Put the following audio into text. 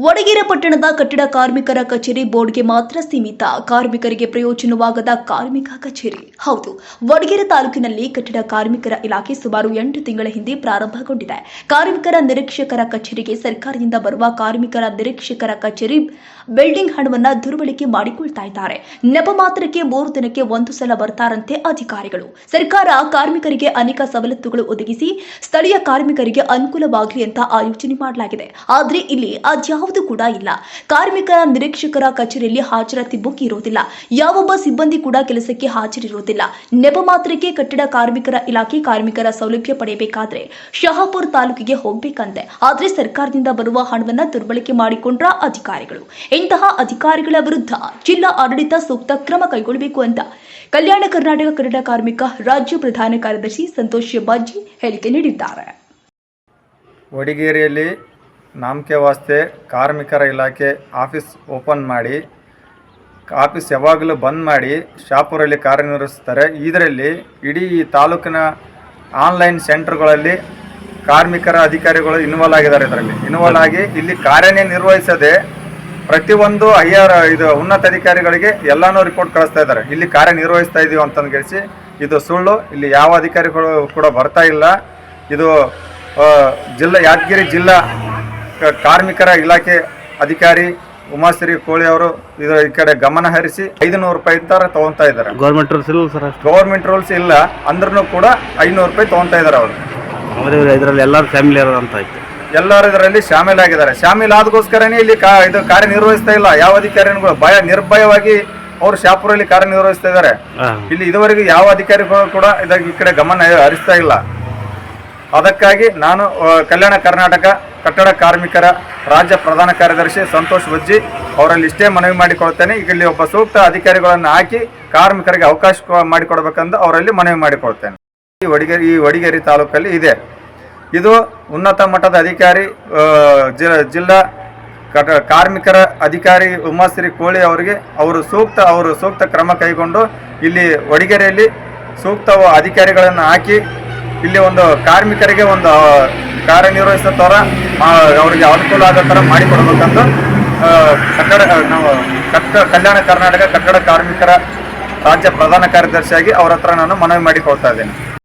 ವಡಗೇರ ಪಟ್ಟಣದ ಕಟ್ಟಡ ಕಾರ್ಮಿಕರ ಕಚೇರಿ ಬೋರ್ಡ್ಗೆ ಮಾತ್ರ ಸೀಮಿತ. ಕಾರ್ಮಿಕರಿಗೆ ಪ್ರಯೋಜನವಾಗದ ಕಾರ್ಮಿಕ ಕಚೇರಿ. ಹೌದು, ವಡಗೇರ ತಾಲೂಕಿನಲ್ಲಿ ಕಟ್ಟಡ ಕಾರ್ಮಿಕರ ಇಲಾಖೆ ಸುಮಾರು 8 ತಿಂಗಳ ಹಿಂದೆ ಪ್ರಾರಂಭಗೊಂಡಿದೆ. ಕಾರ್ಮಿಕರ ನಿರೀಕ್ಷಕರ ಕಚೇರಿಗೆ ಸರ್ಕಾರದಿಂದ ಬರುವ ಕಾರ್ಮಿಕರ ನಿರೀಕ್ಷಕರ ಕಚೇರಿ ಬಿಲ್ಡಿಂಗ್ ಹಣವನ್ನ ದುರ್ಬಳಕೆ ಮಾಡಿಕೊಳ್ತಾ ಇದ್ದಾರೆ. ನೆಪ ಮಾತ್ರಕ್ಕೆ 3 ದಿನಕ್ಕೆ ಒಂದು ಸಲ ಬರ್ತಾರಂತೆ ಅಧಿಕಾರಿಗಳು. ಸರ್ಕಾರ ಕಾರ್ಮಿಕರಿಗೆ ಅನೇಕ ಸವಲತ್ತುಗಳು ಒದಗಿಸಿ ಸ್ಥಳೀಯ ಕಾರ್ಮಿಕರಿಗೆ ಅನುಕೂಲವಾಗಲಿ ಅಂತ ಆಯೋಜನೆ ಮಾಡಲಾಗಿದೆ. ಆದರೆ ಇಲ್ಲಿ ಯಾವುದು ಕೂಡ ಇಲ್ಲ. ಕಾರ್ಮಿಕರ ನಿರೀಕ್ಷಕರ ಕಚೇರಿಯಲ್ಲಿ ಹಾಜರಾತಿ ಬುಕ್ ಇರೋದಿಲ್ಲ. ಯಾವೊಬ್ಬ ಸಿಬ್ಬಂದಿ ಕೂಡ ಕೆಲಸಕ್ಕೆ ಹಾಜರಿರೋದಿಲ್ಲ. ನೆಪ ಮಾತ್ರಕ್ಕೆ ಕಟ್ಟಡ ಕಾರ್ಮಿಕರ ಇಲಾಖೆ ಕಾರ್ಮಿಕರ ಸೌಲಭ್ಯ ಪಡೆಯಬೇಕಾದ್ರೆ ಶಹಾಪುರ ತಾಲೂಕಿಗೆ ಹೋಗಬೇಕಂತೆ. ಆದ್ರೆ ಸರ್ಕಾರದಿಂದ ಬರುವ ಹಣವನ್ನ ದುರ್ಬಳಕೆ ಮಾಡಿಕೊಂಡ್ರ ಅಧಿಕಾರಿಗಳು. ಇಂತಹ ಅಧಿಕಾರಿಗಳ ವಿರುದ್ಧ ಜಿಲ್ಲಾ ಆಡಳಿತ ಸೂಕ್ತ ಕ್ರಮ ಕೈಗೊಳ್ಳಬೇಕು ಅಂತ ಕಲ್ಯಾಣ ಕರ್ನಾಟಕ ಕಟ್ಟಡ ಕಾರ್ಮಿಕ ರಾಜ್ಯ ಪ್ರಧಾನ ಕಾರ್ಯದರ್ಶಿ ಸಂತೋಷ್ ಬಜ್ಜಿ ಹೇಳಿಕೆ ನೀಡಿದ್ದಾರೆ. ವಡಗೇರಿಯಲ್ಲಿ ನಾಮಕೆ ವಾಸ್ತೆ ಕಾರ್ಮಿಕರ ಇಲಾಖೆ ಆಫೀಸ್ ಓಪನ್ ಮಾಡಿ ಆಫೀಸ್ ಯಾವಾಗಲೂ ಬಂದ್ ಮಾಡಿ ಶಾಪುರಲ್ಲಿ ಕಾರ್ಯನಿರ್ವಹಿಸ್ತಾರೆ. ಇದರಲ್ಲಿ ಇಡೀ ತಾಲೂಕಿನ ಆನ್ಲೈನ್ ಸೆಂಟರ್ಗಳಲ್ಲಿ ಕಾರ್ಮಿಕರ ಅಧಿಕಾರಿಗಳು ಇನ್ವಾಲ್ವ್ ಆಗಿದ್ದಾರೆ. ಇದರಲ್ಲಿ ಇನ್ವಾಲ್ವ್ ಆಗಿ ಇಲ್ಲಿ ಕಾರ್ಯನಿರ್ವಹಿಸದೆ ಪ್ರತಿಯೊಂದು ಉನ್ನತ ಅಧಿಕಾರಿಗಳಿಗೆ ಎಲ್ಲಾನು ರಿಪೋರ್ಟ್ ಕಳಿಸ್ತಾ ಇದ್ದಾರೆ. ಇಲ್ಲಿ ಕಾರ್ಯನಿರ್ವಹಿಸ್ತಾ ಇದೀವಿ ಅಂತಂದು ಕೇಳಿಸಿ ಇದು ಸುಳ್ಳು. ಇಲ್ಲಿ ಯಾವ ಅಧಿಕಾರಿಗಳು ಕೂಡ ಬರ್ತಾ ಇಲ್ಲ. ಇದು ಯಾದಗಿರಿ ಜಿಲ್ಲಾ ಕಾರ್ಮಿಕರ ಇಲಾಖೆ ಅಧಿಕಾರಿ ಉಮಾಶ್ರೀ ಕೋಳಿ ಅವರು ಈ ಕಡೆ ಗಮನ ಹರಿಸಿ 500 ರೂಪಾಯಿ ತರ ತಗೊಂತಾ ಇದ್ದಾರೆ. ಗೌರ್ಮೆಂಟ್ ರೂಲ್ಸ್ ಇಲ್ಲ ಸರ್, ಗೌರ್ಮೆಂಟ್ ರೂಲ್ಸ್ ಇಲ್ಲ ಅಂದ್ರೂ ಕೂಡ 500 ರೂಪಾಯಿ ತಗೊಂತಾ ಇದ್ದಾರೆ ಅವರು. ಇದರಲ್ಲಿ ಎಲ್ಲರೂ ಫ್ಯಾಮಿಲಿ ಅಂತ ಆಯ್ತು, ಎಲ್ಲರೂ ಇದರಲ್ಲಿ ಶಾಮೀಲಾಗಿದ್ದಾರೆ. ಶಾಮೀಲಾದಗೋಸ್ಕರನೇ ಇಲ್ಲಿ ಇದು ಕಾರ್ಯನಿರ್ವಹಿಸ್ತಾ ಇಲ್ಲ. ಯಾವ ಅಧಿಕಾರಿಗಳು ನಿರ್ಭಯವಾಗಿ ಅವರು ಶಾಪುರಲ್ಲಿ ಕಾರ್ಯನಿರ್ವಹಿಸ್ತಾ ಇದ್ದಾರೆ. ಇಲ್ಲಿ ಇದುವರೆಗೂ ಯಾವ ಅಧಿಕಾರಿಗಳು ಕೂಡ ಈ ಕಡೆ ಗಮನ ಹರಿಸ್ತಾ ಇಲ್ಲ. ಅದಕ್ಕಾಗಿ ನಾನು ಕಲ್ಯಾಣ ಕರ್ನಾಟಕ ಕಟ್ಟಡ ಕಾರ್ಮಿಕರ ರಾಜ್ಯ ಪ್ರಧಾನ ಕಾರ್ಯದರ್ಶಿ ಸಂತೋಷ್ ಬಜ್ಜಿ ಅವರಲ್ಲಿ ಇಷ್ಟೇ ಮನವಿ ಮಾಡಿಕೊಳ್ತೇನೆ. ಈಗ ಇಲ್ಲಿ ಒಬ್ಬ ಸೂಕ್ತ ಅಧಿಕಾರಿಗಳನ್ನು ಹಾಕಿ ಕಾರ್ಮಿಕರಿಗೆ ಅವಕಾಶ ಮಾಡಿಕೊಡ್ಬೇಕಂದು ಅವರಲ್ಲಿ ಮನವಿ ಮಾಡಿಕೊಳ್ತೇನೆ. ಈ ವಡಗೇರಿ ತಾಲೂಕಲ್ಲಿ ಇದೆ. ಇದು ಉನ್ನತ ಮಟ್ಟದ ಅಧಿಕಾರಿ ಜಿಲ್ಲಾ ಕಾರ್ಮಿಕರ ಅಧಿಕಾರಿ ಉಮಾಶ್ರೀ ಕೋಳಿ ಅವರಿಗೆ ಅವರು ಸೂಕ್ತ ಕ್ರಮ ಕೈಗೊಂಡು ಇಲ್ಲಿ ವಡಗೇರಿಯಲ್ಲಿ ಸೂಕ್ತ ಅಧಿಕಾರಿಗಳನ್ನು ಹಾಕಿ ಇಲ್ಲಿ ಒಂದು ಕಾರ್ಮಿಕರಿಗೆ ಒಂದು ಕಾರ್ಯನಿರ್ವಹಿಸೋ ಥರ ಅವರಿಗೆ ಅನುಕೂಲ ಆಗೋ ಥರ ಮಾಡಿಕೊಡ್ಬೇಕಂತ ಕಲ್ಯಾಣ ಕರ್ನಾಟಕ ಕಟ್ಟಡ ಕಾರ್ಮಿಕರ ರಾಜ್ಯ ಪ್ರಧಾನ ಕಾರ್ಯದರ್ಶಿಯಾಗಿ ಅವರ ಹತ್ರ ನಾನು ಮನವಿ ಮಾಡಿಕೊಳ್ತಾ ಇದ್ದೇನೆ.